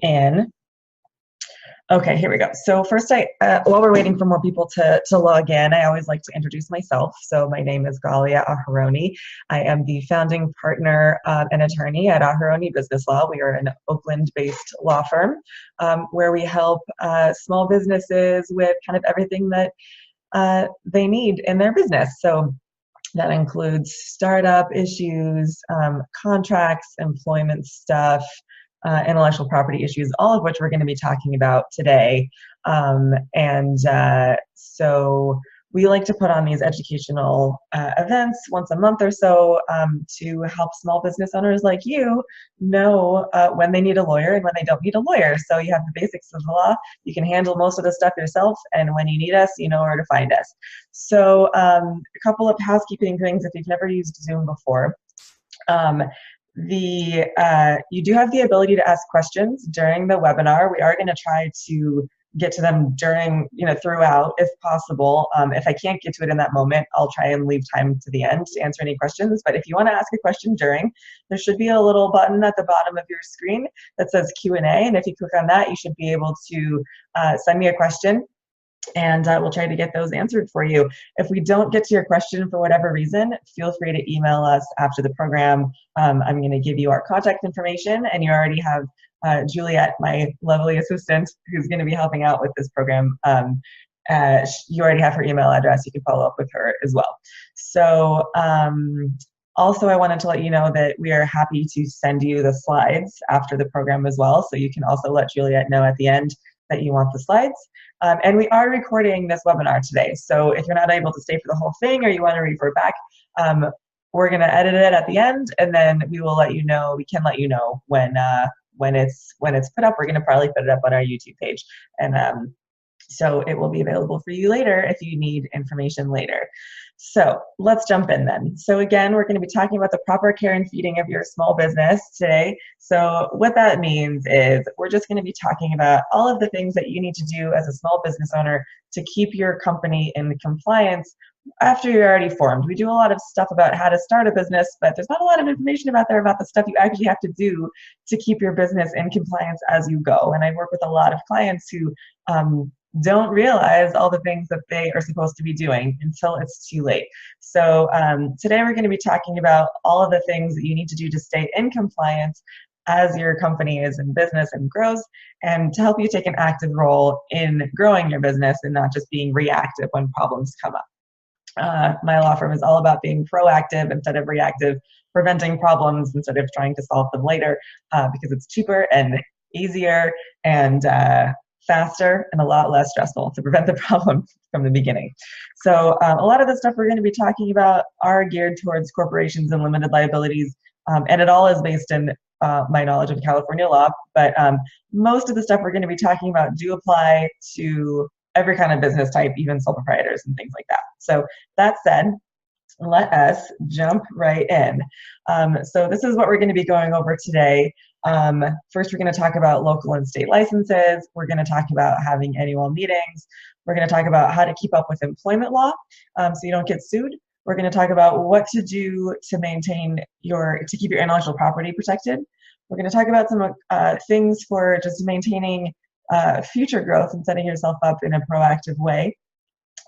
in. Okay, here we go. So first, while we're waiting for more people to log in, I always like to introduce myself. So my name is Galia Aharoni. I am the founding partner and attorney at Aharoni Business Law. We are an Oakland-based law firm where we help small businesses with kind of everything that they need in their business. So that includes startup issues, contracts, employment stuff, intellectual property issues, all of which we're going to be talking about today. So we like to put on these educational events once a month or so to help small business owners like you know when they need a lawyer and when they don't need a lawyer. So you have the basics of the law, you can handle most of the stuff yourself, and when you need us, you know where to find us. So a couple of housekeeping things if you've never used Zoom before. You do have the ability to ask questions during the webinar. We are going to try to get to them throughout if possible. If I can't get to it in that moment, I'll try and leave time to the end to answer any questions. But if you want to ask a question during, there should be a little button at the bottom of your screen that says Q&A. And if you click on that, you should be able to send me a question, and we'll try to get those answered for you. If we don't get to your question for whatever reason, feel free to email us after the program. I'm going to give you our contact information, and you already have Juliet, my lovely assistant, who's going to be helping out with this program. You already have her email address. You can follow up with her as well. So also, I wanted to let you know that we are happy to send you the slides after the program as well. So you can also let Juliet know at the end that you want the slides. And we are recording this webinar today. So if you're not able to stay for the whole thing or you want to refer back, we're going to edit it at the end, and then we will let you know. We can let you know when it's put up. We're going to probably put it up on our YouTube page, and so it will be available for you later if you need information later. So let's jump in then. So again, we're going to be talking about the proper care and feeding of your small business today. So what that means is we're just going to be talking about all of the things that you need to do as a small business owner to keep your company in compliance after you're already formed. We do a lot of stuff about how to start a business, but there's not a lot of information about the stuff you actually have to do to keep your business in compliance as you go. And I work with a lot of clients who don't realize all the things that they are supposed to be doing until it's too late. So today we're going to be talking about all of the things that you need to do to stay in compliance as your company is in business and grows, and to help you take an active role in growing your business and not just being reactive when problems come up. My law firm is all about being proactive instead of reactive, preventing problems instead of trying to solve them later, because it's cheaper and easier and faster and a lot less stressful to prevent the problem from the beginning. So a lot of the stuff we're going to be talking about are geared towards corporations and limited liabilities, and it all is based in my knowledge of California law, but most of the stuff we're going to be talking about do apply to every kind of business type, even sole proprietors and things like that. So that said, let us jump right in. So this is what we're going to be going over today. First, we're going to talk about local and state licenses. We're going to talk about having annual meetings. We're going to talk about how to keep up with employment law so you don't get sued. We're going to talk about what to do to keep your intellectual property protected. We're going to talk about some things for just maintaining future growth and setting yourself up in a proactive way.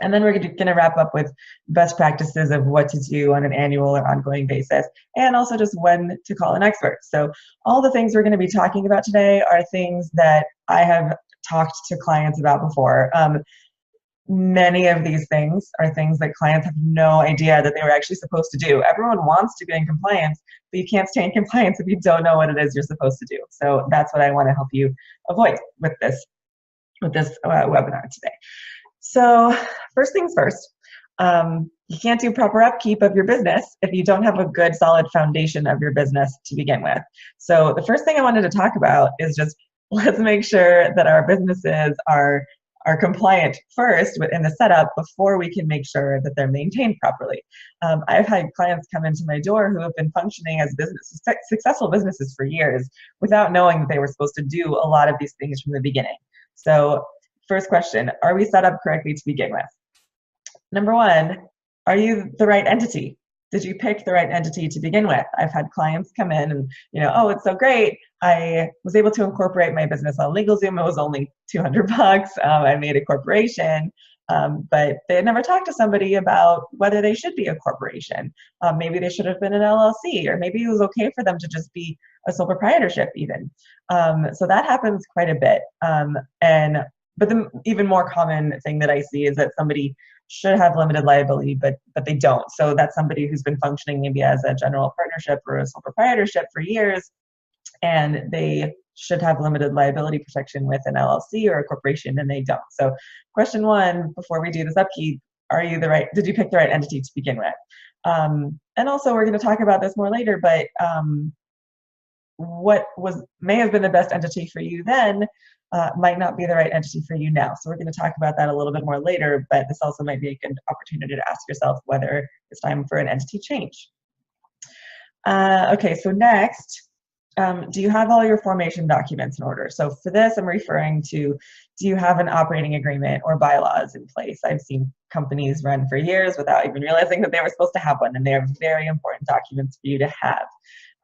And then we're going to wrap up with best practices of what to do on an annual or ongoing basis, and also just when to call an expert. So all the things we're going to be talking about today are things that I have talked to clients about before. Many of these things are things that clients have no idea that they were actually supposed to do. Everyone wants to be in compliance, but you can't stay in compliance if you don't know what it is you're supposed to do. So that's what I want to help you avoid with this webinar today. So first things first, you can't do proper upkeep of your business if you don't have a good solid foundation of your business to begin with. So the first thing I wanted to talk about is just let's make sure that our businesses are compliant first in the setup before we can make sure that they're maintained properly. I've had clients come into my door who have been functioning as successful businesses for years without knowing that they were supposed to do a lot of these things from the beginning. So first question, are we set up correctly to begin with? Number one, are you the right entity? Did you pick the right entity to begin with? I've had clients come in and, oh, it's so great. I was able to incorporate my business on LegalZoom. It was only $200. I made a corporation, but they had never talked to somebody about whether they should be a corporation. Maybe they should have been an LLC, or maybe it was okay for them to just be a sole proprietorship even. So that happens quite a bit. But the even more common thing that I see is that somebody should have limited liability, but they don't. So that's somebody who's been functioning maybe as a general partnership or a sole proprietorship for years, and they should have limited liability protection with an LLC or a corporation, and they don't. So question one, before we do this upkeep, did you pick the right entity to begin with? And also, we're going to talk about this more later, but what may have been the best entity for you then might not be the right entity for you now. So we're going to talk about that a little bit more later, but this also might be a good opportunity to ask yourself whether it's time for an entity change. Okay, so next, do you have all your formation documents in order? So for this, I'm referring to, do you have an operating agreement or bylaws in place? I've seen companies run for years without even realizing that they were supposed to have one, and they're very important documents for you to have.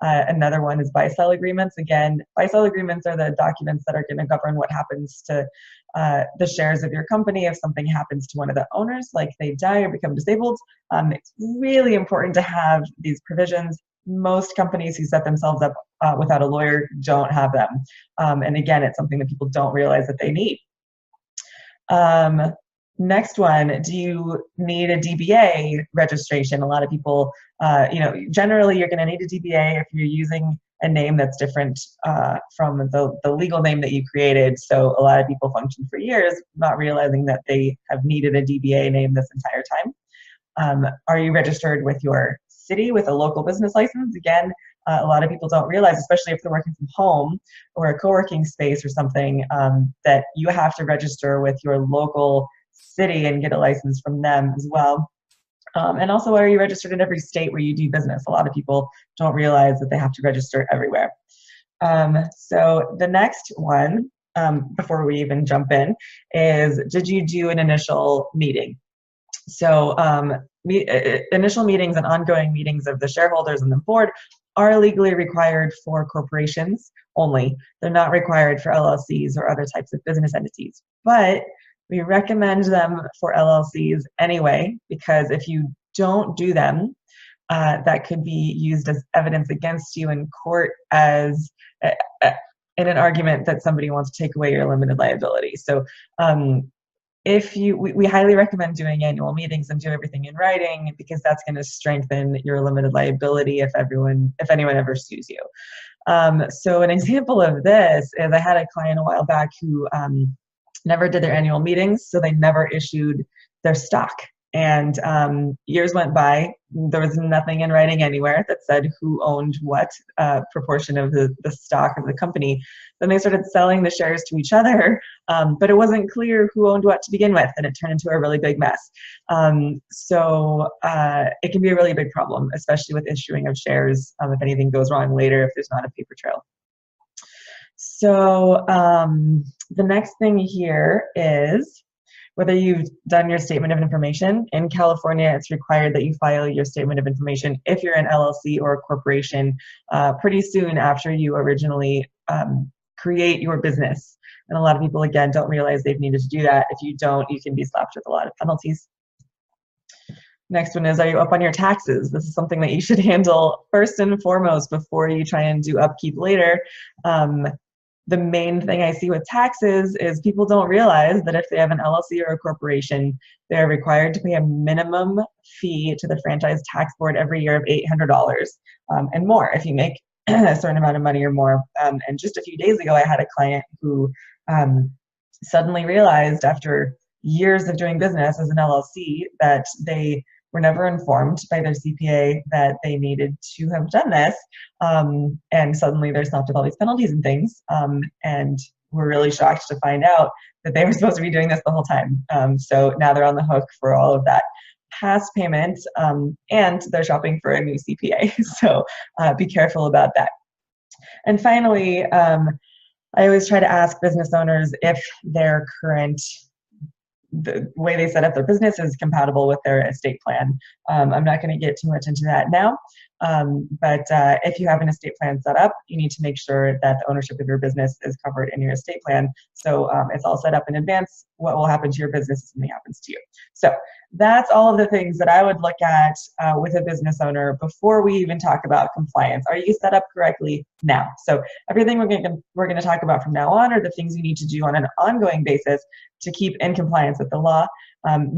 Another one is buy-sell agreements. Again, buy-sell agreements are the documents that are going to govern what happens to the shares of your company if something happens to one of the owners, like they die or become disabled. It's really important to have these provisions. Most companies who set themselves up without a lawyer don't have them. And again, it's something that people don't realize that they need. Next one, do you need a DBA registration? A lot of people, generally you're going to need a DBA if you're using a name that's different from the legal name that you created. So a lot of people function for years not realizing that they have needed a DBA name this entire time. Are you registered with your city with a local business license? Again, a lot of people don't realize, especially if they're working from home or a co-working space or something, that you have to register with your local city and get a license from them as well. And also, are you registered in every state where you do business? A lot of people don't realize that they have to register everywhere. So the next one, before we even jump in, is, did you do an initial meeting? So initial meetings and ongoing meetings of the shareholders and the board are legally required for corporations only. They're not required for LLCs or other types of business entities. But we recommend them for LLCs anyway, because if you don't do them, that could be used as evidence against you in court as in an argument that somebody wants to take away your limited liability. So we highly recommend doing annual meetings and do everything in writing, because that's going to strengthen your limited liability if anyone ever sues you. So an example of this is, I had a client a while back who never did their annual meetings, so they never issued their stock. And years went by, there was nothing in writing anywhere that said who owned what proportion of the stock of the company. Then they started selling the shares to each other, but it wasn't clear who owned what to begin with, and it turned into a really big mess. So it can be a really big problem, especially with issuing of shares if anything goes wrong later, if there's not a paper trail. So the next thing here is whether you've done your statement of information. In California, it's required that you file your statement of information if you're an LLC or a corporation pretty soon after you originally create your business. And a lot of people, again, don't realize they've needed to do that. If you don't, you can be slapped with a lot of penalties. Next one is, are you up on your taxes? This is something that you should handle first and foremost before you try and do upkeep later. The main thing I see with taxes is people don't realize that if they have an LLC or a corporation, they're required to pay a minimum fee to the franchise tax board every year of $800 and more if you make a certain amount of money or more. And just a few days ago, I had a client who suddenly realized, after years of doing business as an LLC, that they were never informed by their CPA that they needed to have done this. And suddenly they're slapped with all these penalties and things. And we're really shocked to find out that they were supposed to be doing this the whole time. So now they're on the hook for all of that past payment, and they're shopping for a new CPA. So be careful about that. And finally, I always try to ask business owners if their current the way they set up their business is compatible with their estate plan. I'm not going to get too much into that now, but if you have an estate plan set up, you need to make sure that the ownership of your business is covered in your estate plan. So it's all set up in advance. What will happen to your business if something happens to you? So that's all of the things that I would look at with a business owner before we even talk about compliance. Are you set up correctly now? So everything we're going to talk about from now on are the things you need to do on an ongoing basis to keep in compliance with the law.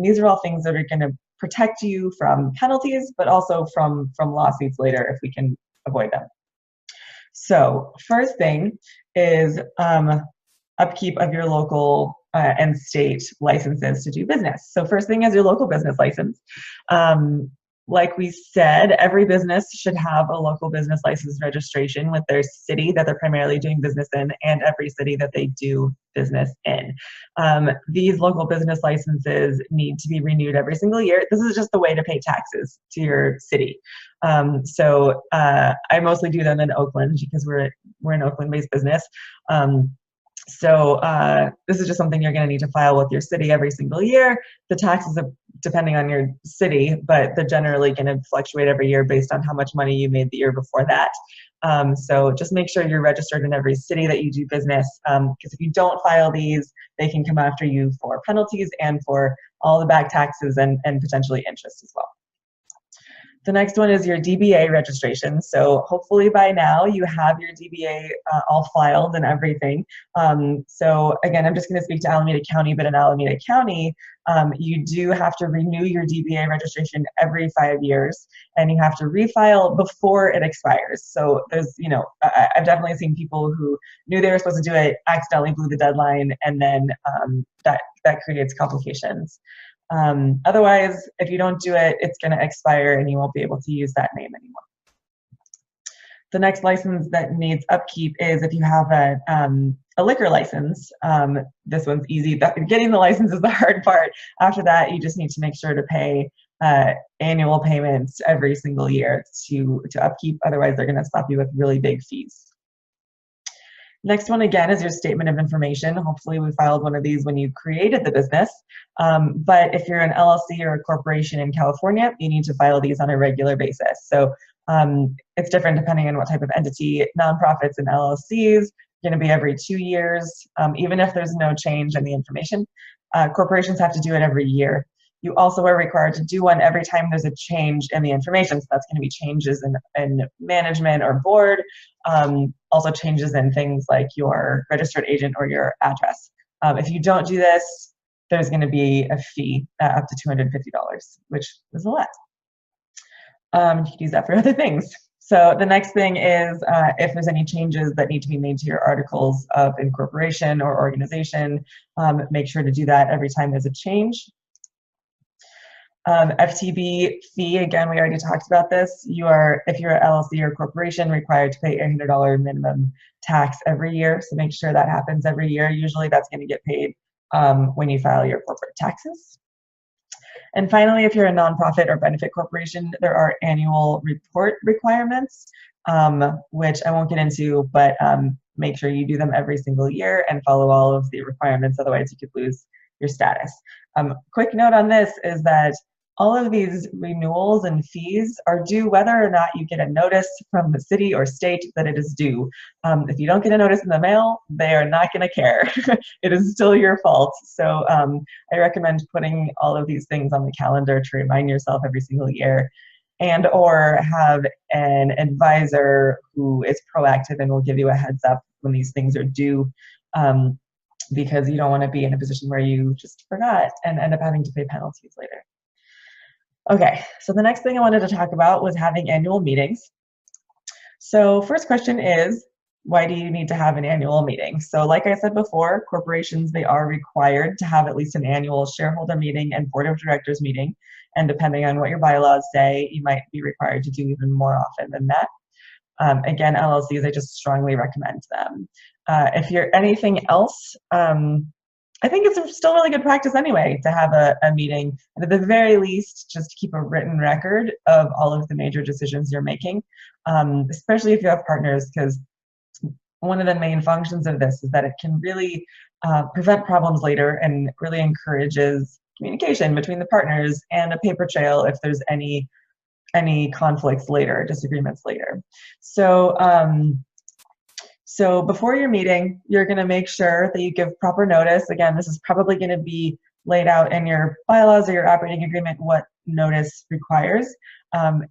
These are all things that are going to protect you from penalties, but also from lawsuits later if we can avoid them. So first thing is upkeep of your local and state licenses to do business. So first thing is your local business license. Like we said, every business should have a local business license registration with their city that they're primarily doing business in and every city that they do business in. These local business licenses need to be renewed every single year. This is just the way to pay taxes to your city. So I mostly do them in Oakland because we're an Oakland-based business. So this is just something you're going to need to file with your city every single year. The taxes are depending on your city, but they're generally going to fluctuate every year based on how much money you made the year before that. So just make sure you're registered in every city that you do business, because if you don't file these, they can come after you for penalties and for all the back taxes and potentially interest as well. The next one is your DBA registration. So hopefully by now you have your DBA all filed and everything. So again, I'm just going to speak to Alameda County, but in Alameda County, you do have to renew your DBA registration every 5 years, and you have to refile before it expires. So there's, I've definitely seen people who knew they were supposed to do it, accidentally blew the deadline, and then that creates complications. Otherwise, if you don't do it, it's going to expire and you won't be able to use that name anymore. The next license that needs upkeep is if you have a liquor license. This one's easy. Getting the license is the hard part. After that, you just need to make sure to pay annual payments every single year to upkeep. Otherwise, they're going to slap you with really big fees. Next one, again, is your statement of information. Hopefully we filed one of these when you created the business. But if you're an LLC or a corporation in California, you need to file these on a regular basis. So it's different depending on what type of entity. Nonprofits and LLCs are going to be every 2 years, even if there's no change in the information. Corporations have to do it every year. You also are required to do one every time there's a change in the information. So that's going to be changes in management or board, also changes in things like your registered agent or your address. If you don't do this, there's going to be a fee up to $250, which is a lot. You can use that for other things. So the next thing is if there's any changes that need to be made to your articles of incorporation or organization, make sure to do that every time there's a change. FTB fee, again, we already talked about this. If you're an LLC or corporation, required to pay $800 minimum tax every year. So make sure that happens every year. Usually that's going to get paid when you file your corporate taxes. And finally, if you're a nonprofit or benefit corporation, there are annual report requirements, which I won't get into, but make sure you do them every single year and follow all of the requirements. Otherwise, you could lose your status. Quick note on this is that all of these renewals and fees are due whether or not you get a notice from the city or state that it is due. If you don't get a notice in the mail, they are not going to care. It is still your fault. So I recommend putting all of these things on the calendar to remind yourself every single year, and or have an advisor who is proactive and will give you a heads up when these things are due, because you don't want to be in a position where you just forgot and end up having to pay penalties later. Okay, so the next thing I wanted to talk about was having annual meetings. So first question is, why do you need to have an annual meeting? So like I said before, corporations, they are required to have at least an annual shareholder meeting and board of directors meeting. And depending on what your bylaws say, you might be required to do even more often than that. Again, LLCs, I just strongly recommend them. If you're anything else, I think it's still really good practice anyway to have a meeting, and at the very least, just keep a written record of all of the major decisions you're making, especially if you have partners, because one of the main functions of this is that it can really prevent problems later and really encourages communication between the partners and a paper trail if there's any conflicts later, disagreements later. So, so before your meeting, you're going to make sure that you give proper notice. Again, this is probably going to be laid out in your bylaws or your operating agreement what notice requires.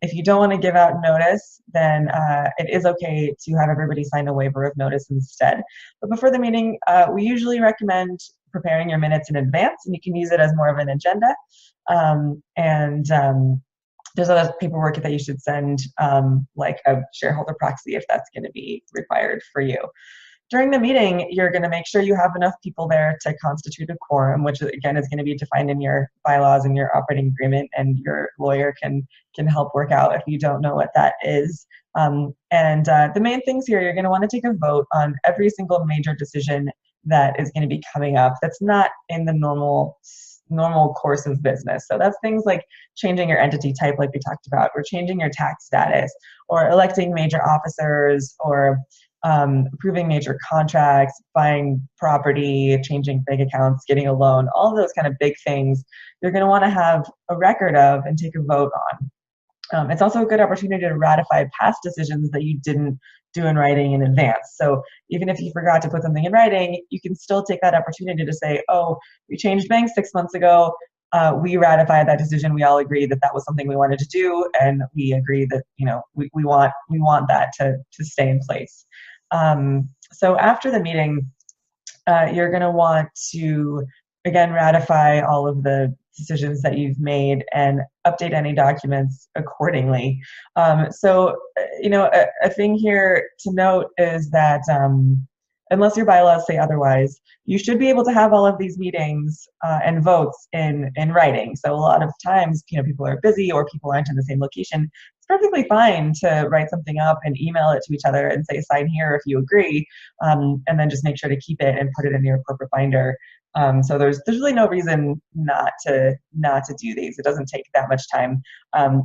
If you don't want to give out notice, then it is okay to have everybody sign a waiver of notice instead. But before the meeting, we usually recommend preparing your minutes in advance, and you can use it as more of an agenda. There's other paperwork that you should send, like a shareholder proxy if that's going to be required for you. During the meeting, you're going to make sure you have enough people there to constitute a quorum, which again is going to be defined in your bylaws and your operating agreement, and your lawyer can help work out if you don't know what that is. The main things here, you're going to want to take a vote on every single major decision that is going to be coming up that's not in the normal course of business. So that's things like changing your entity type, like we talked about, or changing your tax status, or electing major officers, or approving major contracts, buying property, changing bank accounts, getting a loan, all of those kind of big things you're going to want to have a record of and take a vote on. It's also a good opportunity to ratify past decisions that you didn't do in writing in advance. So even if you forgot to put something in writing, you can still take that opportunity to say, oh, we changed banks 6 months ago. We ratified that decision. We all agreed that that was something we wanted to do, and we agree that we want that to stay in place. So after the meeting, you're going to want to again ratify all of the decisions that you've made and update any documents accordingly. A thing here to note is that unless your bylaws say otherwise, you should be able to have all of these meetings and votes in writing. So a lot of times, people are busy or people aren't in the same location. It's perfectly fine to write something up and email it to each other and say, sign here if you agree, and then just make sure to keep it and put it in your corporate binder. So there's really no reason not to do these. It doesn't take that much time.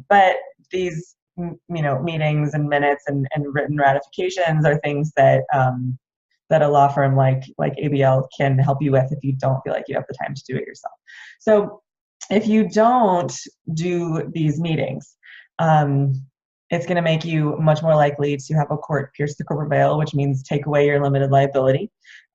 But these meetings and minutes and written ratifications are things that that a law firm like ABL can help you with if you don't feel like you have the time to do it yourself. So if you don't do these meetings, it's going to make you much more likely to have a court pierce the corporate veil, which means take away your limited liability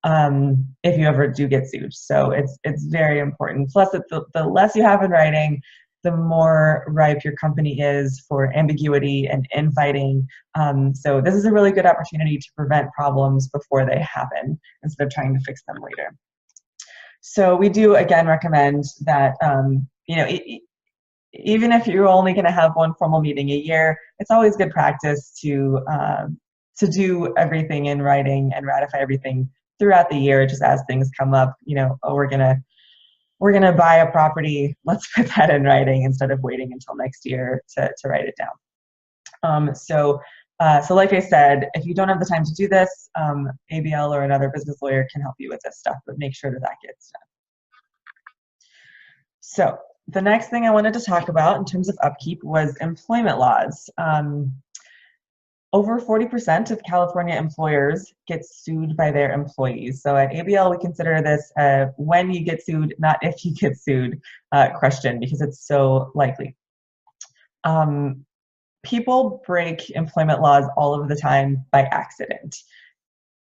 if you ever do get sued. So it's very important. Plus, the less you have in writing, the more ripe your company is for ambiguity and infighting. So this is a really good opportunity to prevent problems before they happen instead of trying to fix them later. So we do again recommend that even if you're only going to have one formal meeting a year, it's always good practice to do everything in writing and ratify everything throughout the year, just as things come up. Oh, we're gonna buy a property. Let's put that in writing instead of waiting until next year to write it down. So like I said, if you don't have the time to do this, ABL or another business lawyer can help you with this stuff, but make sure that gets done. So the next thing I wanted to talk about in terms of upkeep was employment laws. Over 40% of California employers get sued by their employees. So at ABL, we consider this a when you get sued, not if you get sued question, because it's so likely. People break employment laws all of the time by accident.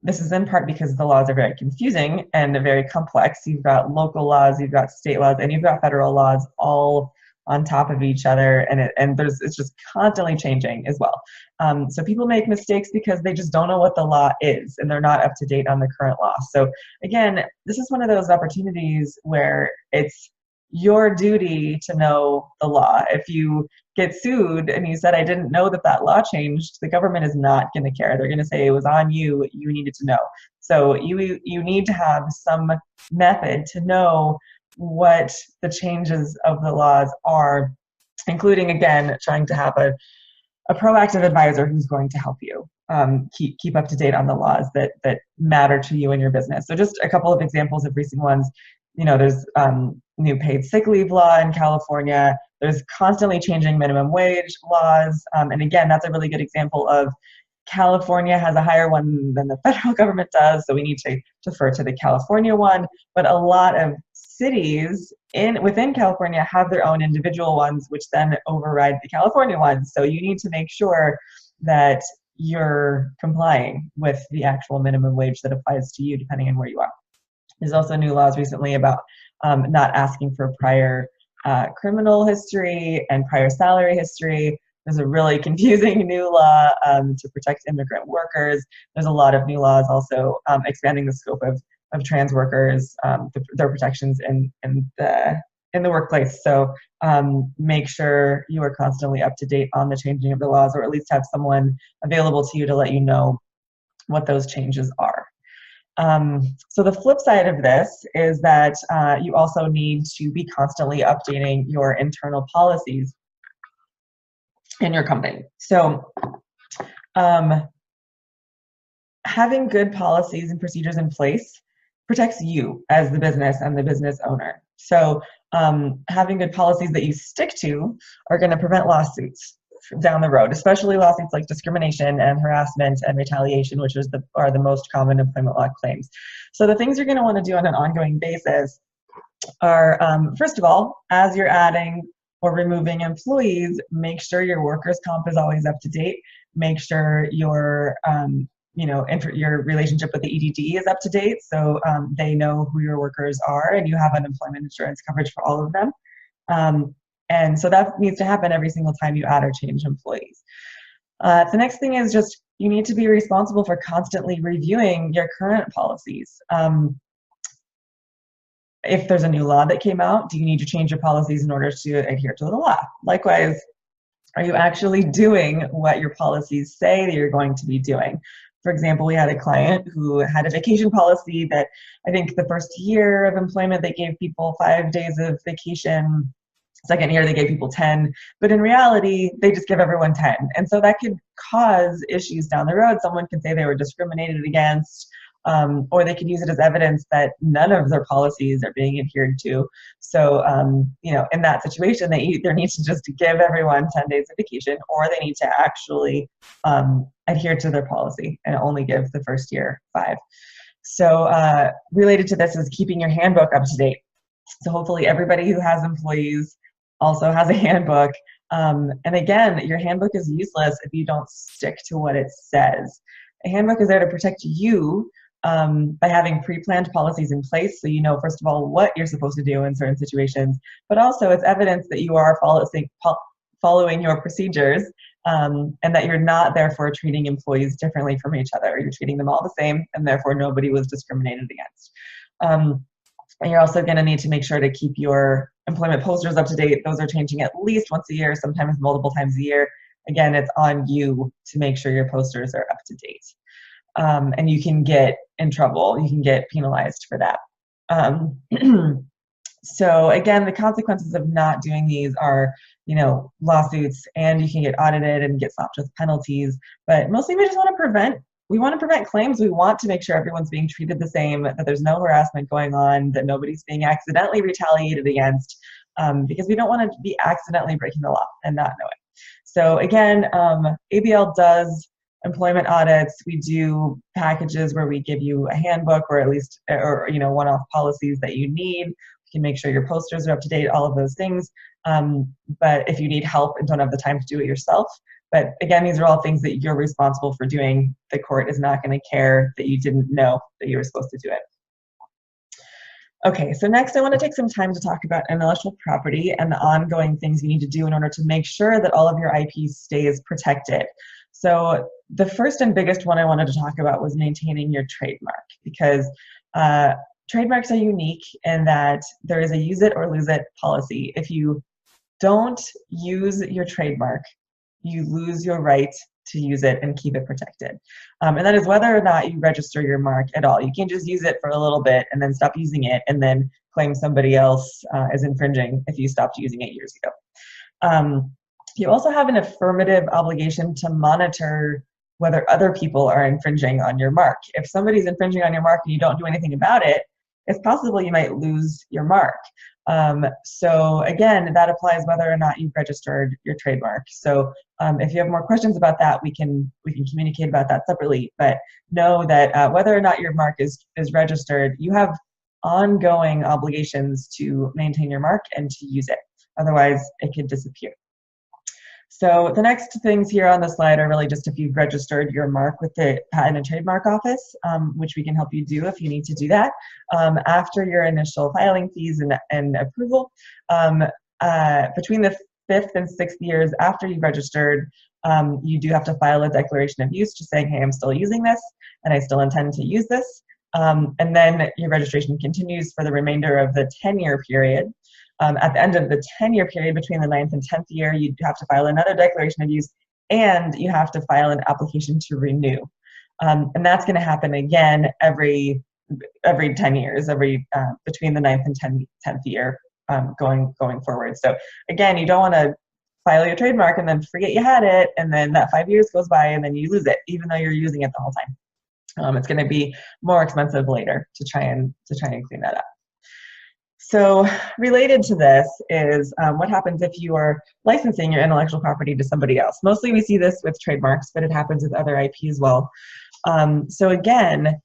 This is in part because the laws are very confusing and very complex. You've got local laws, you've got state laws, and you've got federal laws all on top of each other, and it's just constantly changing as well. So people make mistakes because they just don't know what the law is, and they're not up to date on the current law. So again, this is one of those opportunities where it's your duty to know the law. If you get sued and you said, I didn't know that law changed, the government is not going to care. They're going to say it was on you, you needed to know. So you need to have some method to know what the changes of the laws are, including, again, trying to have a proactive advisor who's going to help you keep up to date on the laws that matter to you and your business. So just a couple of examples of recent ones. There's new paid sick leave law in California. There's constantly changing minimum wage laws. And again, that's a really good example of, California has a higher one than the federal government does, so we need to defer to the California one. But a lot of cities within California have their own individual ones, which then override the California ones. So you need to make sure that you're complying with the actual minimum wage that applies to you, depending on where you are. There's also new laws recently about not asking for prior criminal history and prior salary history. There's a really confusing new law to protect immigrant workers. There's a lot of new laws also expanding the scope of trans workers, their protections in the workplace. So make sure you are constantly up to date on the changing of the laws, or at least have someone available to you to let you know what those changes are. So the flip side of this is that you also need to be constantly updating your internal policies in your company. So having good policies and procedures in place protects you as the business and the business owner. So having good policies that you stick to are going to prevent lawsuits down the road, especially lawsuits like discrimination and harassment and retaliation, which are the most common employment law claims. So the things you're going to want to do on an ongoing basis are, first of all, as you're adding or removing employees, make sure your workers' comp is always up to date. Make sure your your relationship with the EDD is up to date, so they know who your workers are and you have unemployment insurance coverage for all of them. And so that needs to happen every single time you add or change employees. The next thing is just you need to be responsible for constantly reviewing your current policies. If there's a new law that came out, do you need to change your policies in order to adhere to the law? Likewise, are you actually doing what your policies say that you're going to be doing? For example, we had a client who had a vacation policy that I think the first year of employment, they gave people 5 days of vacation. Second year, they gave people 10, but in reality, they just give everyone 10. And so that could cause issues down the road. Someone could say they were discriminated against, or they could use it as evidence that none of their policies are being adhered to. So, in that situation, they either need to just give everyone 10 days of vacation, or they need to actually adhere to their policy and only give the first year 5. So related to this is keeping your handbook up to date. So hopefully everybody who has employees also has a handbook. And again, your handbook is useless if you don't stick to what it says. A handbook is there to protect you by having pre-planned policies in place, so you know, first of all, what you're supposed to do in certain situations, but also it's evidence that you are following your procedures, and that you're not therefore treating employees differently from each other. You're treating them all the same, and therefore nobody was discriminated against. And you're also going to need to make sure to keep your employment posters up to date. Those are changing at least once a year, sometimes multiple times a year. Again, it's on you to make sure your posters are up to date. And you can get in trouble. You can get penalized for that. So again, the consequences of not doing these are, lawsuits, and you can get audited and get slapped with penalties. But mostly we just want to prevent claims. We want to make sure everyone's being treated the same, that there's no harassment going on, that nobody's being accidentally retaliated against, because we don't want to be accidentally breaking the law and not know it. So again, ABL does employment audits. We do packages where we give you a handbook, or at least, one-off policies that you need. We can make sure your posters are up to date, all of those things. But if you need help and don't have the time to do it yourself, but again, these are all things that you're responsible for doing. The court is not going to care that you didn't know that you were supposed to do it. Okay, so next I want to take some time to talk about intellectual property and the ongoing things you need to do in order to make sure that all of your IP stays protected. So the first and biggest one I wanted to talk about was maintaining your trademark, because trademarks are unique in that there is a use it or lose it policy. If you don't use your trademark, you lose your right to use it and keep it protected. And that is whether or not you register your mark at all. You can't just use it for a little bit and then stop using it and then claim somebody else is infringing if you stopped using it years ago. You also have an affirmative obligation to monitor whether other people are infringing on your mark. If somebody's infringing on your mark and you don't do anything about it, it's possible you might lose your mark. So again, that applies whether or not you've registered your trademark. So if you have more questions about that, we can communicate about that separately. But know that whether or not your mark is registered, you have ongoing obligations to maintain your mark and to use it. Otherwise, it could disappear. So the next things here on the slide are really just if you've registered your mark with the Patent and Trademark Office, which we can help you do if you need to do that. After your initial filing fees and approval, between the 5th and 6th years after you've registered, you do have to file a declaration of use just saying, hey, I'm still using this and I still intend to use this. And then your registration continues for the remainder of the 10-year period. At the end of the 10-year period between the 9th and 10th year, you have to file another declaration of use, and you have to file an application to renew. And that's going to happen again every 10 years, between the 9th and 10th year going forward. So again, you don't want to file your trademark and then forget you had it, and then that 5 years goes by and then you lose it, even though you're using it the whole time. It's going to be more expensive later to try and clean that up. So related to this is what happens if you are licensing your intellectual property to somebody else. Mostly we see this with trademarks, but it happens with other IP as well. So again,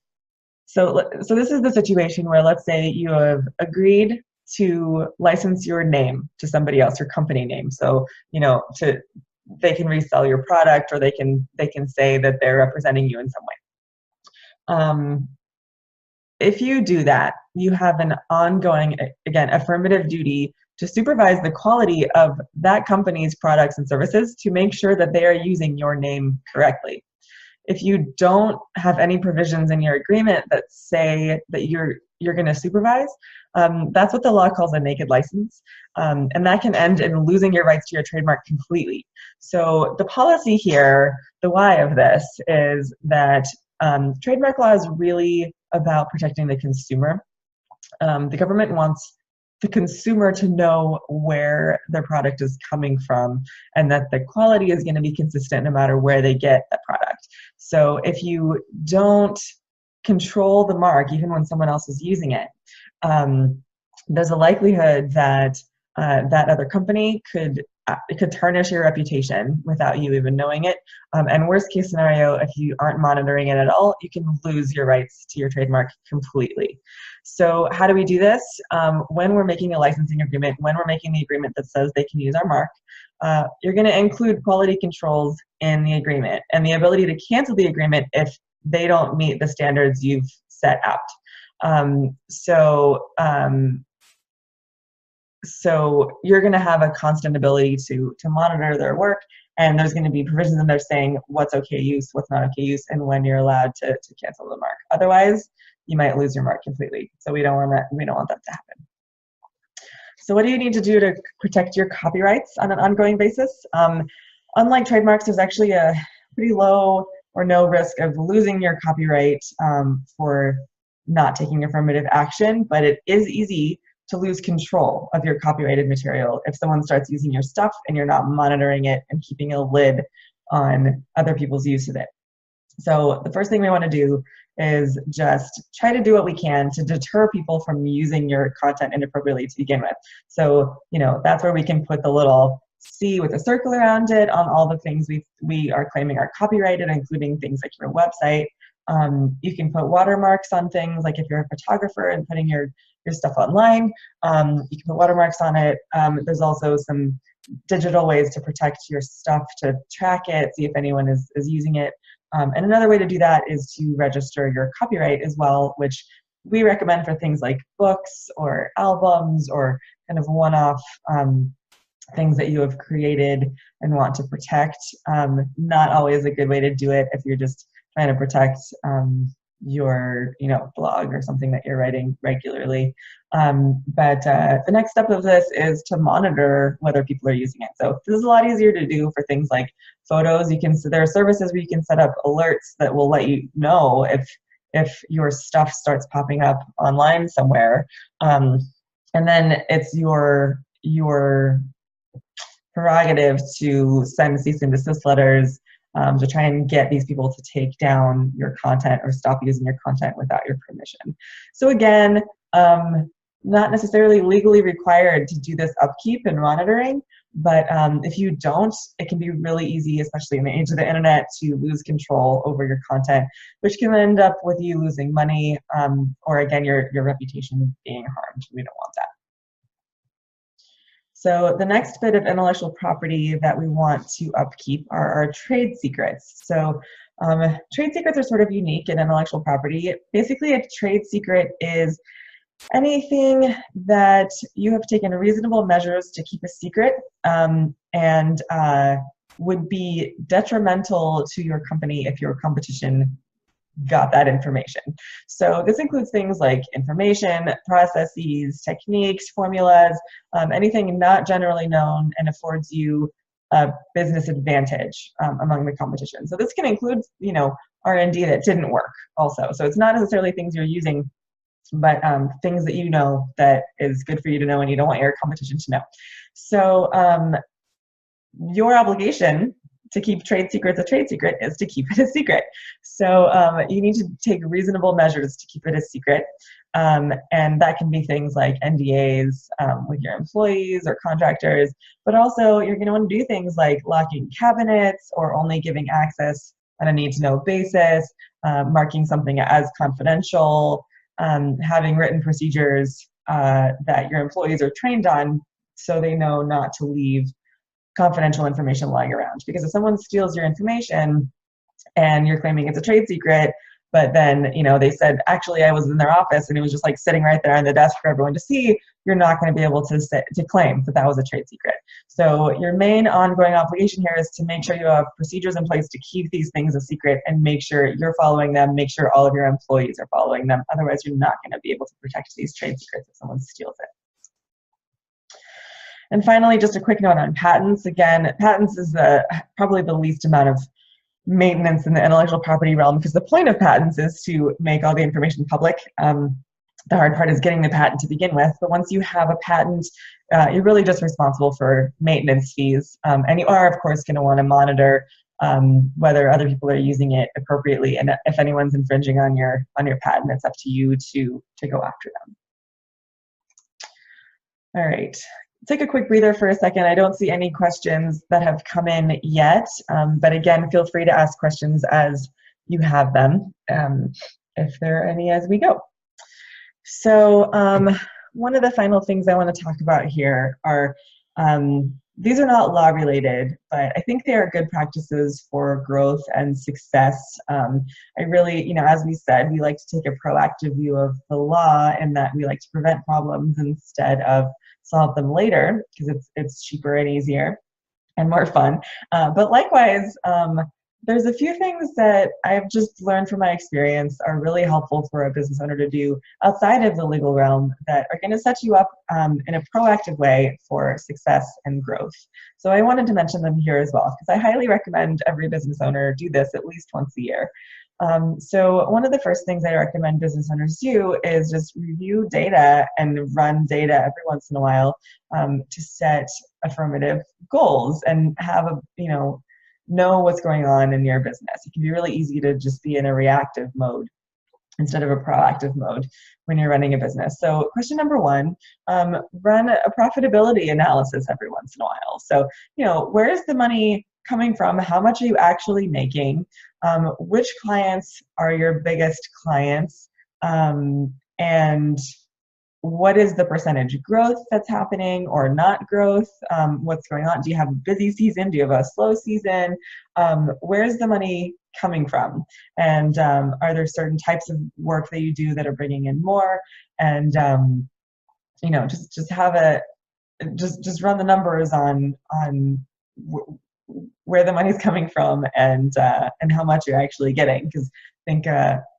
so this is the situation where, let's say you have agreed to license your name to somebody else, your company name. So, you know, they can resell your product, or they can say that they're representing you in some way. If you do that, you have an ongoing, again, affirmative duty to supervise the quality of that company's products and services to make sure that they are using your name correctly. If you don't have any provisions in your agreement that say that you're going to supervise, that's what the law calls a naked license, and that can end in losing your rights to your trademark completely. So the policy here, the why of this, is that trademark law is really about protecting the consumer. The government wants the consumer to know where their product is coming from, and that the quality is going to be consistent no matter where they get the product. So if you don't control the mark, even when someone else is using it, there's a likelihood that that other company could tarnish your reputation without you even knowing it. And worst case scenario, if you aren't monitoring it at all, you can lose your rights to your trademark completely. So how do we do this? When we're making a licensing agreement, when we're making the agreement that says they can use our mark, you're going to include quality controls in the agreement and the ability to cancel the agreement if they don't meet the standards you've set out. So you're going to have a constant ability to monitor their work, and there's going to be provisions in there saying what's okay use, what's not okay use, and when you're allowed to cancel the mark. Otherwise, you might lose your mark completely. So we don't want that to happen. So what do you need to do to protect your copyrights on an ongoing basis? Unlike trademarks, there's actually a pretty low or no risk of losing your copyright for not taking affirmative action, but it is easy to lose control of your copyrighted material if someone starts using your stuff and you're not monitoring it and keeping a lid on other people's use of it. So the first thing we want to do is just try to do what we can to deter people from using your content inappropriately to begin with. So, you know, that's where we can put the little C with a circle around it on all the things we are claiming are copyrighted, including things like your website. You can put watermarks on things, like if you're a photographer and putting your stuff online, you can put watermarks on it. There's also some digital ways to protect your stuff, to track it, see if anyone is using it. And another way to do that is to register your copyright as well, which we recommend for things like books or albums or kind of one-off things that you have created and want to protect. Not always a good way to do it if you're just trying to protect your blog or something that you're writing regularly. But the next step of this is to monitor whether people are using it. So this is a lot easier to do for things like photos. There are services where you can set up alerts that will let you know if your stuff starts popping up online somewhere. And then it's your prerogative to send cease and desist letters to try and get these people to take down your content or stop using your content without your permission. So again, Not necessarily legally required to do this upkeep and monitoring, but if you don't, it can be really easy, especially in the age of the internet, to lose control over your content, which can end up with you losing money, or again, your reputation being harmed. We don't want that. So the next bit of intellectual property that we want to upkeep are our trade secrets. So trade secrets are sort of unique in intellectual property. Basically, a trade secret is anything that you have taken reasonable measures to keep a secret, and would be detrimental to your company if your competition got that information. So this includes things like information, processes, techniques, formulas, anything not generally known and affords you a business advantage among the competition. So this can include, R&D that didn't work also. So it's not necessarily things you're using, but things that you know that is good for you to know and you don't want your competition to know. So your obligation to keep trade secrets a trade secret is to keep it a secret. So you need to take reasonable measures to keep it a secret. And that can be things like NDAs with your employees or contractors, but also you're going to want to do things like locking cabinets or only giving access on a need-to-know basis, marking something as confidential, having written procedures that your employees are trained on so they know not to leave confidential information lying around. Because if someone steals your information and you're claiming it's a trade secret, but then they said, actually I was in their office and it was just like sitting right there on the desk for everyone to see, you're not going to be able to claim that that was a trade secret. So your main ongoing obligation here is to make sure you have procedures in place to keep these things a secret and make sure you're following them, make sure all of your employees are following them. Otherwise, you're not going to be able to protect these trade secrets if someone steals it. And finally, just a quick note on patents. Again, patents is probably the least amount of maintenance in the intellectual property realm, because the point of patents is to make all the information public. The hard part is getting the patent to begin with, but once you have a patent, you're really just responsible for maintenance fees. And you are, of course, going to want to monitor whether other people are using it appropriately, and if anyone's infringing on your patent, it's up to you to go after them. All right. Take a quick breather for a second. I don't see any questions that have come in yet, but again, feel free to ask questions as you have them, if there are any as we go. So one of the final things I want to talk about here are, these are not law related, but I think they are good practices for growth and success. I really, as we said, we like to take a proactive view of the law, and that we like to prevent problems instead of solve them later, because it's cheaper and easier and more fun. But likewise, there's a few things that I've just learned from my experience are really helpful for a business owner to do outside of the legal realm that are going to set you up in a proactive way for success and growth. So I wanted to mention them here as well, because I highly recommend every business owner do this at least once a year. So one of the first things I recommend business owners do is just review data and run data every once in a while to set affirmative goals and have know what's going on in your business. It can be really easy to just be in a reactive mode instead of a proactive mode when you're running a business. So question number one, run a profitability analysis every once in a while. So, where is the money coming from? How much are you actually making? Which clients are your biggest clients? And what is the percentage growth that's happening or not growth? What's going on? Do you have a busy season? Do you have a slow season? Where's the money coming from? And are there certain types of work that you do that are bringing in more? And just have just run the numbers on where the money's coming from and how much you're actually getting. Because I think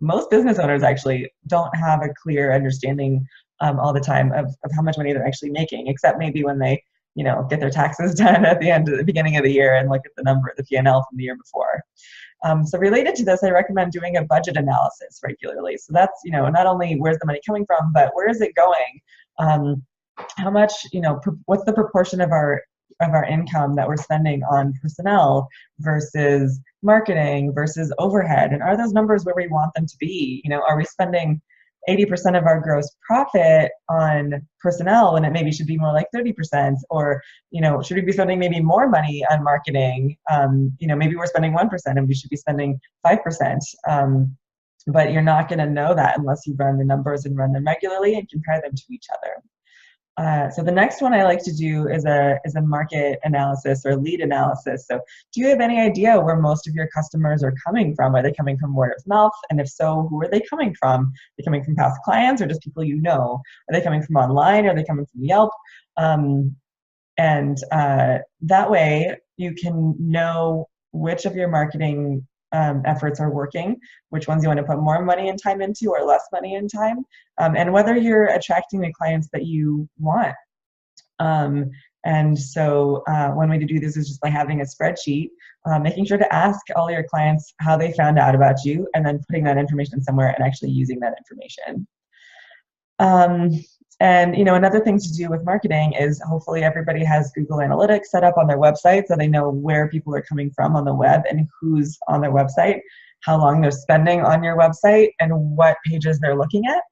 most business owners actually don't have a clear understanding all the time of how much money they're actually making, except maybe when they get their taxes done at the beginning of the year and look at the number, the P&L from the year before. So related to this, I recommend doing a budget analysis regularly. So that's not only where's the money coming from, but where is it going? How much, what's the proportion of our income that we're spending on personnel versus marketing versus overhead, and are those numbers where we want them to be? Are we spending 80% of our gross profit on personnel when it maybe should be more like 30%? Or, should we be spending maybe more money on marketing? Maybe we're spending 1% and we should be spending 5%. But you're not going to know that unless you run the numbers and run them regularly and compare them to each other. So the next one I like to do is a market analysis or lead analysis. So do you have any idea where most of your customers are coming from? Are they coming from word of mouth? And if so, who are they coming from? Are they coming from past clients or just people you know? Are they coming from online? Are they coming from Yelp? That way you can know which of your marketing efforts are working, which ones you want to put more money and time into or less money and time, and whether you're attracting the clients that you want. And so one way to do this is just by having a spreadsheet, making sure to ask all your clients how they found out about you, and then putting that information somewhere and actually using that information. And another thing to do with marketing is hopefully everybody has Google Analytics set up on their website so they know where people are coming from on the web and who's on their website, how long they're spending on your website, and what pages they're looking at.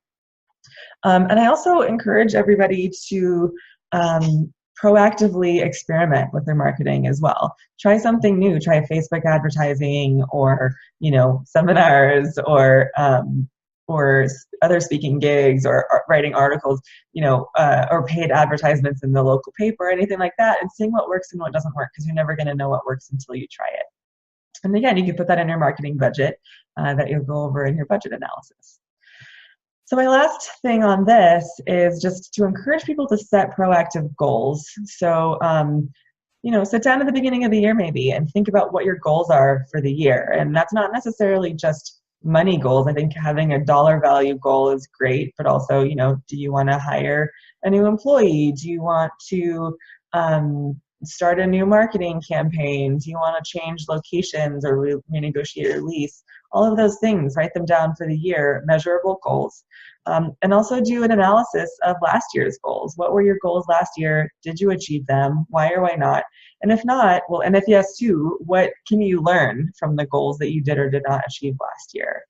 And I also encourage everybody to proactively experiment with their marketing as well. Try something new. Try Facebook advertising, or seminars, or other speaking gigs, or writing articles, or paid advertisements in the local paper, anything like that, and seeing what works and what doesn't work, because you're never going to know what works until you try it. And again, you can put that in your marketing budget that you'll go over in your budget analysis. So my last thing on this is just to encourage people to set proactive goals. So, sit down at the beginning of the year maybe and think about what your goals are for the year. And that's not necessarily just money goals. I think having a dollar value goal is great, but also, do you want to hire a new employee? Do you want to start a new marketing campaign? Do you want to change locations or renegotiate your lease? All of those things, write them down for the year, measurable goals. And also do an analysis of last year's goals. What were your goals last year? Did you achieve them? Why or why not? And if not, well, and if yes too, what can you learn from the goals that you did or did not achieve last year?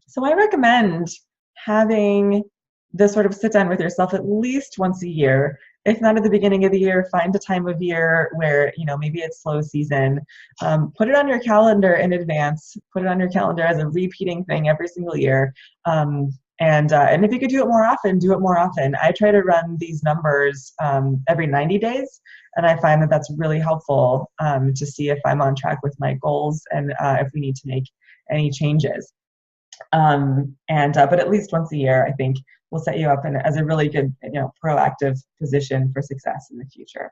So I recommend having this sort of sit down with yourself at least once a year. If not at the beginning of the year, find a time of year where, maybe it's slow season. Put it on your calendar in advance. Put it on your calendar as a repeating thing every single year. And if you could do it more often, do it more often. I try to run these numbers every 90 days, and I find that that's really helpful to see if I'm on track with my goals and if we need to make any changes. But at least once a year, I think, will set you up as a really good, proactive position for success in the future.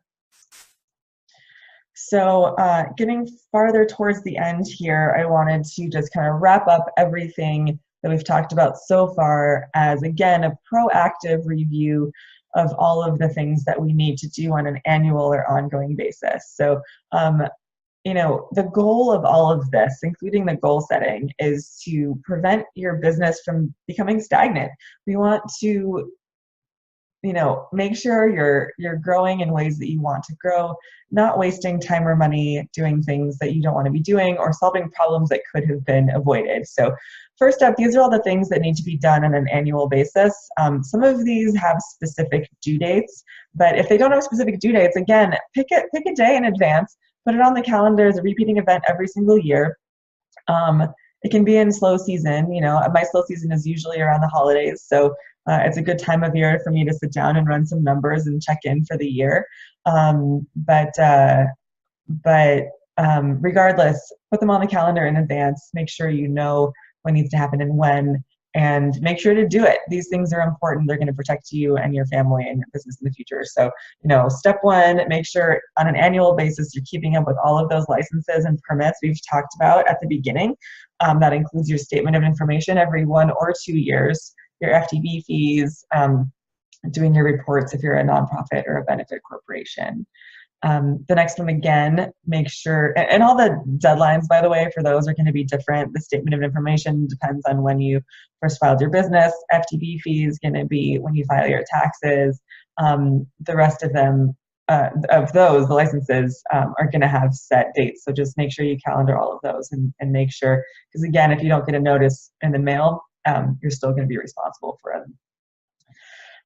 So getting farther towards the end here, I wanted to just kind of wrap up everything that we've talked about so far as, again, a proactive review of all of the things that we need to do on an annual or ongoing basis. So, the goal of all of this, including the goal setting, is to prevent your business from becoming stagnant. We want to, make sure you're growing in ways that you want to grow, not wasting time or money doing things that you don't want to be doing, or solving problems that could have been avoided. So first up, these are all the things that need to be done on an annual basis. Some of these have specific due dates, but if they don't have specific due dates, again, pick a day in advance. Put it on the calendar as a repeating event every single year. It can be in slow season. My slow season is usually around the holidays, so it's a good time of year for me to sit down and run some numbers and check in for the year. Regardless, put them on the calendar in advance. Make sure you know what needs to happen and when, and make sure to do it. These things are important. They're going to protect you and your family and your business in the future. So, step one, make sure on an annual basis you're keeping up with all of those licenses and permits we've talked about at the beginning. That includes your statement of information every 1 or 2 years, your FTB fees, doing your reports if you're a nonprofit or a benefit corporation. The next one, again, make sure, and all the deadlines, by the way, for those are going to be different. The statement of information depends on when you first filed your business. FTB fee is going to be when you file your taxes. The rest of them, the licenses are going to have set dates. So just make sure you calendar all of those and make sure, because again, if you don't get a notice in the mail you're still going to be responsible for it.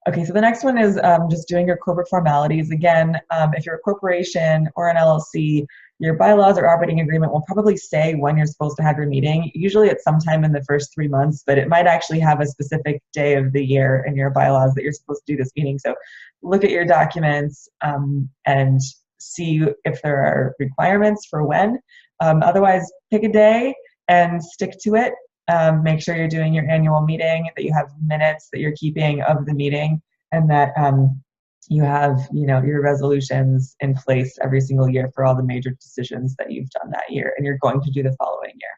Okay, so the next one is just doing your corporate formalities. Again, if you're a corporation or an LLC, your bylaws or operating agreement will probably say when you're supposed to have your meeting. Usually it's sometime in the first 3 months, but it might actually have a specific day of the year in your bylaws that you're supposed to do this meeting. So look at your documents and see if there are requirements for when. Otherwise, pick a day and stick to it. Make sure you're doing your annual meeting, that you have minutes that you're keeping of the meeting, and that you have, your resolutions in place every single year for all the major decisions that you've done that year and you're going to do the following year.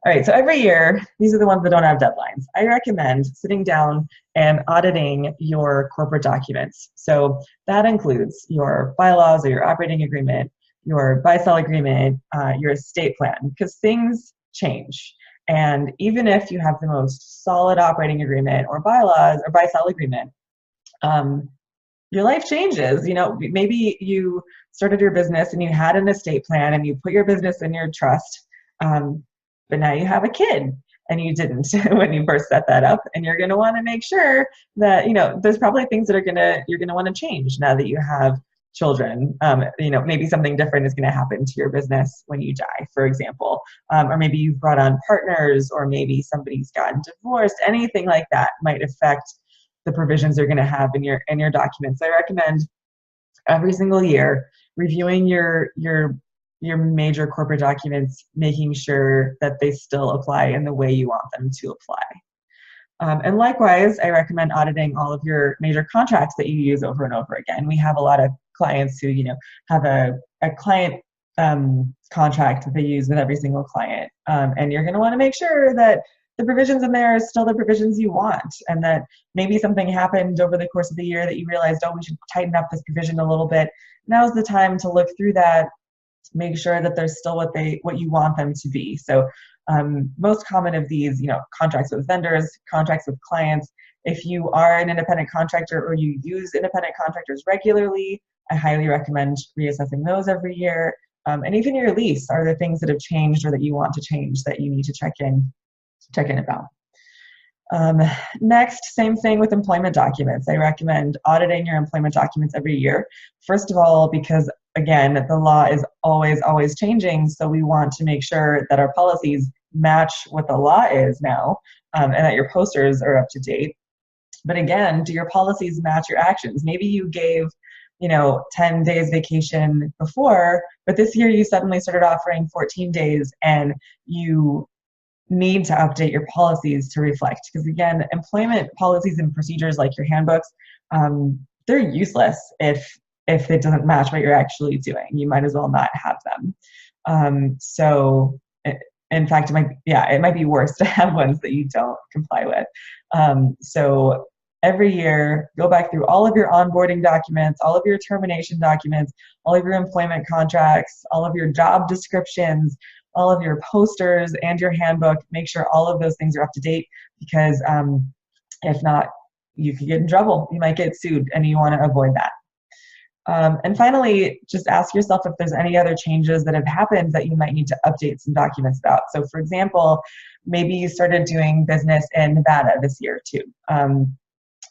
All right, so every year, these are the ones that don't have deadlines. I recommend sitting down and auditing your corporate documents. So that includes your bylaws or your operating agreement, your buy-sell agreement, your estate plan, because things change. And even if you have the most solid operating agreement or bylaws or buy-sell agreement, your life changes. Maybe you started your business and you had an estate plan and you put your business in your trust, but now you have a kid and you didn't when you first set that up, and you're going to want to make sure that, there's probably things that you're going to want to change now that you have children. Maybe something different is going to happen to your business when you die, for example, or maybe you've brought on partners, or maybe somebody's gotten divorced. Anything like that might affect the provisions you're going to have in your documents. I recommend every single year reviewing your major corporate documents, making sure that they still apply in the way you want them to apply. And likewise, I recommend auditing all of your major contracts that you use over and over again. We have a lot of clients who, have a client contract that they use with every single client. And you're going to want to make sure that the provisions in there are still the provisions you want, and that maybe something happened over the course of the year that you realized, we should tighten up this provision a little bit. Now's the time to look through that, make sure that they're still what you want them to be. So most common of these, contracts with vendors, contracts with clients. If you are an independent contractor or you use independent contractors regularly, I highly recommend reassessing those every year. And even your lease, are there things that have changed or that you want to change that you need to check in about? Next, same thing with employment documents. I recommend auditing your employment documents every year. First of all, because again, the law is always changing, so we want to make sure that our policies match what the law is now, and that your posters are up to date. But again, do your policies match your actions? Maybe you gave 10 days vacation before, but this year you suddenly started offering 14 days, and you need to update your policies to reflect. Because again, employment policies and procedures like your handbooks, they're useless if it doesn't match what you're actually doing. You might as well not have them. So in fact, it might be worse to have ones that you don't comply with. So every year, go back through all of your onboarding documents, all of your termination documents, all of your employment contracts, all of your job descriptions, all of your posters and your handbook. Make sure all of those things are up to date, because if not, you could get in trouble. You might get sued, and you want to avoid that. And finally, just ask yourself if there's any other changes that have happened that you might need to update some documents about. So for example, maybe you started doing business in Nevada this year too.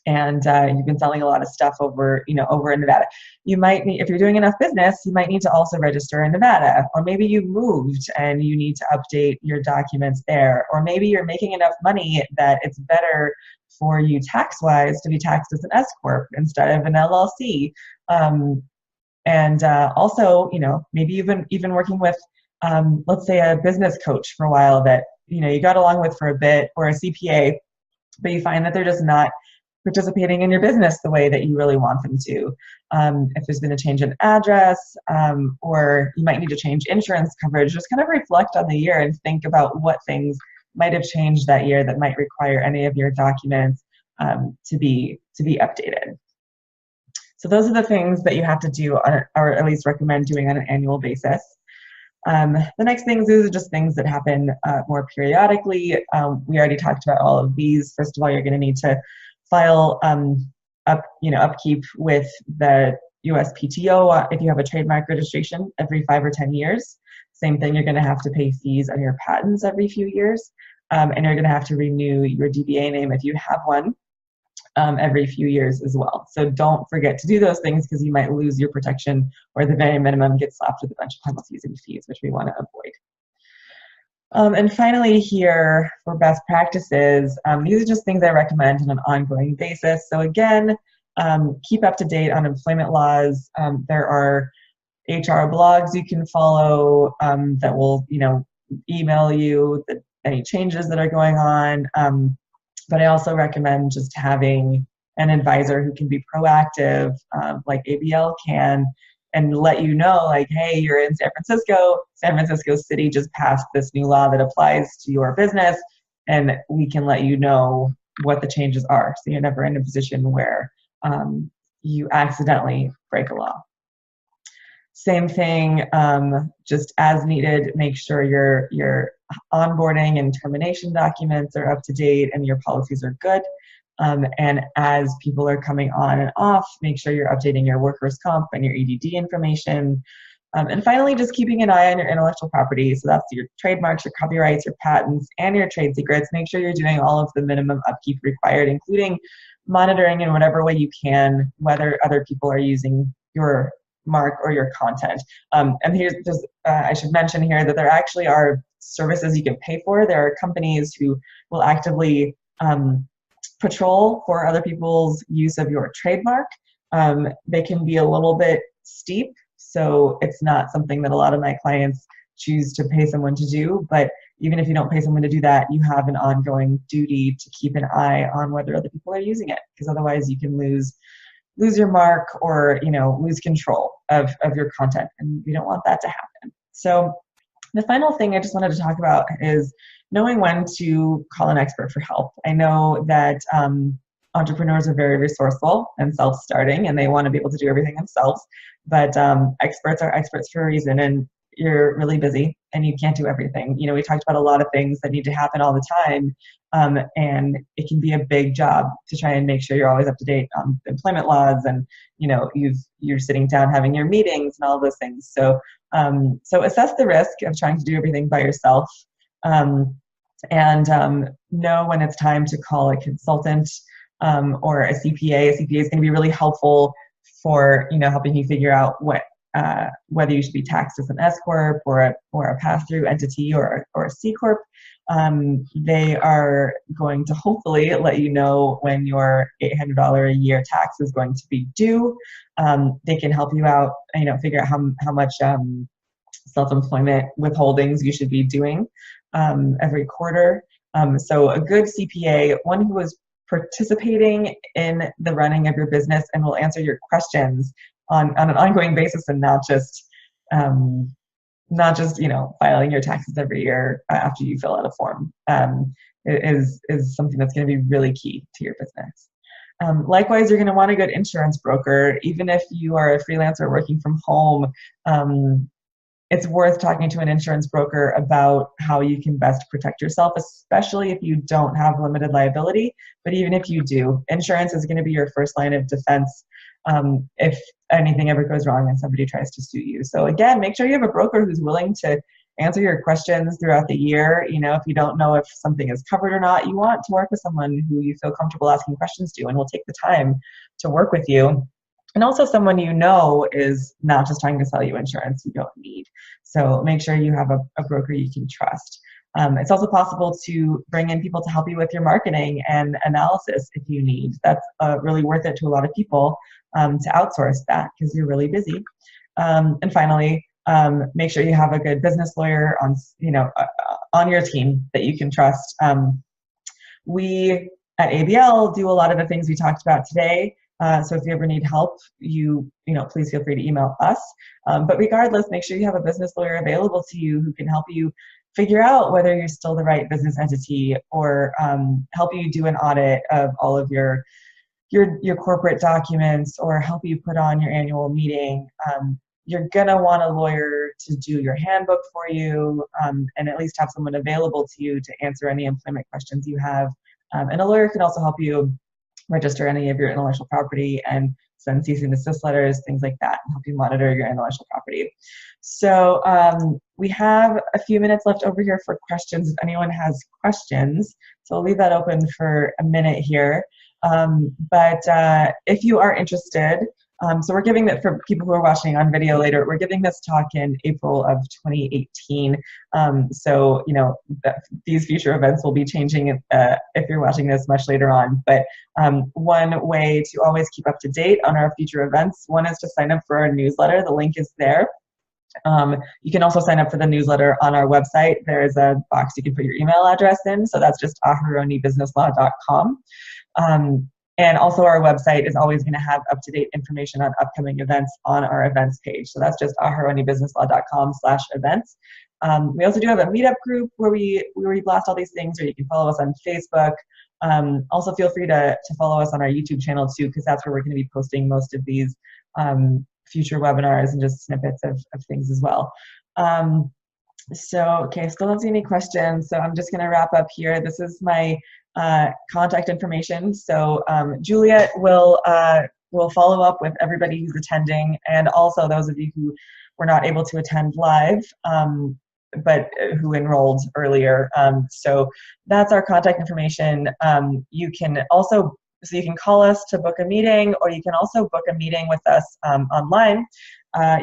And you've been selling a lot of stuff over in Nevada. You might need, if you're doing enough business, you might need to also register in Nevada. Or maybe you moved and you need to update your documents there. Or maybe you're making enough money that it's better for you tax-wise to be taxed as an S-corp instead of an LLC. Also, maybe you've been working with, let's say, a business coach for a while that you got along with for a bit, or a CPA, but you find that they're just not participating in your business the way that you really want them to. If there's been a change in address, or you might need to change insurance coverage, just kind of reflect on the year and think about what things might have changed that year that might require any of your documents to be updated. So those are the things that you have to do, or at least recommend doing on an annual basis. The next things is just things that happen more periodically. We already talked about all of these. First of all, you're going to need to file upkeep with the USPTO if you have a trademark registration every 5 or 10 years. Same thing, you're going to have to pay fees on your patents every few years. and you're going to have to renew your DBA name if you have one every few years as well. So don't forget to do those things, because you might lose your protection, or the very minimum gets slapped with a bunch of penalties and fees, which we want to avoid. And finally here, for best practices, these are just things I recommend on an ongoing basis. So again, keep up to date on employment laws. There are HR blogs you can follow that will, email you any changes that are going on. But I also recommend just having an advisor who can be proactive, like ABL can, and let you know, like, hey, you're in San Francisco. San Francisco City just passed this new law that applies to your business, and we can let you know what the changes are, so you're never in a position where you accidentally break a law. Same thing, just as needed, make sure your onboarding and termination documents are up to date and your policies are good. And as people are coming on and off, make sure you're updating your workers' comp and your EDD information. And finally, just keeping an eye on your intellectual property. So that's your trademarks, your copyrights, your patents, and your trade secrets. Make sure you're doing all of the minimum upkeep required, including monitoring in whatever way you can whether other people are using your mark or your content. And here's just, I should mention here that there actually are services you can pay for. There are companies who will actively patrol for other people's use of your trademark. They can be a little bit steep, so it's not something that a lot of my clients choose to pay someone to do. But even if you don't pay someone to do that, you have an ongoing duty to keep an eye on whether other people are using it, because otherwise you can lose your mark, or lose control of your content, and we don't want that to happen. So the final thing I just wanted to talk about is knowing when to call an expert for help. I know that entrepreneurs are very resourceful and self-starting, and they want to be able to do everything themselves, but experts are experts for a reason, and you're really busy and you can't do everything. We talked about a lot of things that need to happen all the time, and it can be a big job to try and make sure you're always up to date on employment laws, and you're sitting down having your meetings and all of those things. So so assess the risk of trying to do everything by yourself, and know when it's time to call a consultant or a CPA. A CPA is going to be really helpful for helping you figure out whether you should be taxed as an S corp or a pass-through entity or a C corp. They are going to hopefully let you know when your $800 a year tax is going to be due. They can help you out, figure out how much self-employment withholdings you should be doing every quarter. So a good CPA, one who is participating in the running of your business and will answer your questions on an ongoing basis, and not just filing your taxes every year after you fill out a form, is something that's going to be really key to your business. Likewise, you're going to want a good insurance broker. Even if you are a freelancer working from home, it's worth talking to an insurance broker about how you can best protect yourself, especially if you don't have limited liability. But even if you do, insurance is going to be your first line of defense if anything ever goes wrong and somebody tries to sue you. So again, make sure you have a broker who's willing to answer your questions throughout the year. If you don't know if something is covered or not, you want to work with someone who you feel comfortable asking questions to and will take the time to work with you. And also someone is not just trying to sell you insurance you don't need. So make sure you have a broker you can trust. It's also possible to bring in people to help you with your marketing and analysis if you need. That's really worth it to a lot of people to outsource that, because you're really busy. And finally, make sure you have a good business lawyer on your team that you can trust. We at ABL do a lot of the things we talked about today. So if you ever need help, please feel free to email us. But regardless, make sure you have a business lawyer available to you who can help you figure out whether you're still the right business entity, or help you do an audit of all of your corporate documents, or help you put on your annual meeting. You're gonna want a lawyer to do your handbook for you, and at least have someone available to you to answer any employment questions you have. And a lawyer can also help you register any of your intellectual property and send cease and desist letters, things like that, and help you monitor your intellectual property. So we have a few minutes left over here for questions if anyone has questions. So I'll leave that open for a minute here. But if you are interested, so we're giving that for people who are watching on video later, we're giving this talk in April of 2018. So, you know, these future events will be changing if you're watching this much later on. But one way to always keep up to date on our future events, one is to sign up for our newsletter. The link is there. You can also sign up for the newsletter on our website. There's a box you can put your email address in. So that's just aharonibusinesslaw.com. And also our website is always going to have up-to-date information on upcoming events on our events page. So that's just aharonibusinesslaw.com/events. We also do have a meetup group where we blast all these things, or you can follow us on Facebook. Also feel free to follow us on our YouTube channel too, because that's where we're going to be posting most of these future webinars and just snippets of things as well. Okay, still don't see any questions, so I'm just going to wrap up here. This is my contact information. So Juliet will follow up with everybody who's attending, and also those of you who were not able to attend live, but who enrolled earlier. So that's our contact information. You can also, so you can call us to book a meeting, or you can also book a meeting with us online.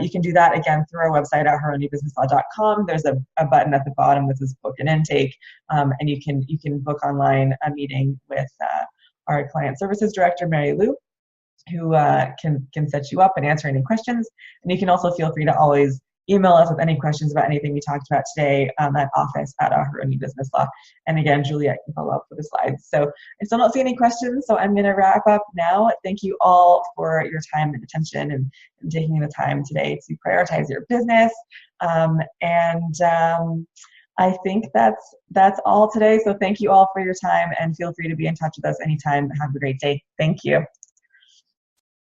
You can do that again through our website at aharonibusinesslaw.com. There's a button at the bottom that says book an intake, and you can book online a meeting with our client services director, Mary Lou, who can set you up and answer any questions. And you can also feel free to always email us with any questions about anything we talked about today at office@Aharoni Business Law. And again, Juliet can follow up with the slides. So I still don't see any questions, so I'm going to wrap up now. Thank you all for your time and attention and taking the time today to prioritize your business. I think that's all today. So thank you all for your time, and feel free to be in touch with us anytime. Have a great day. Thank you.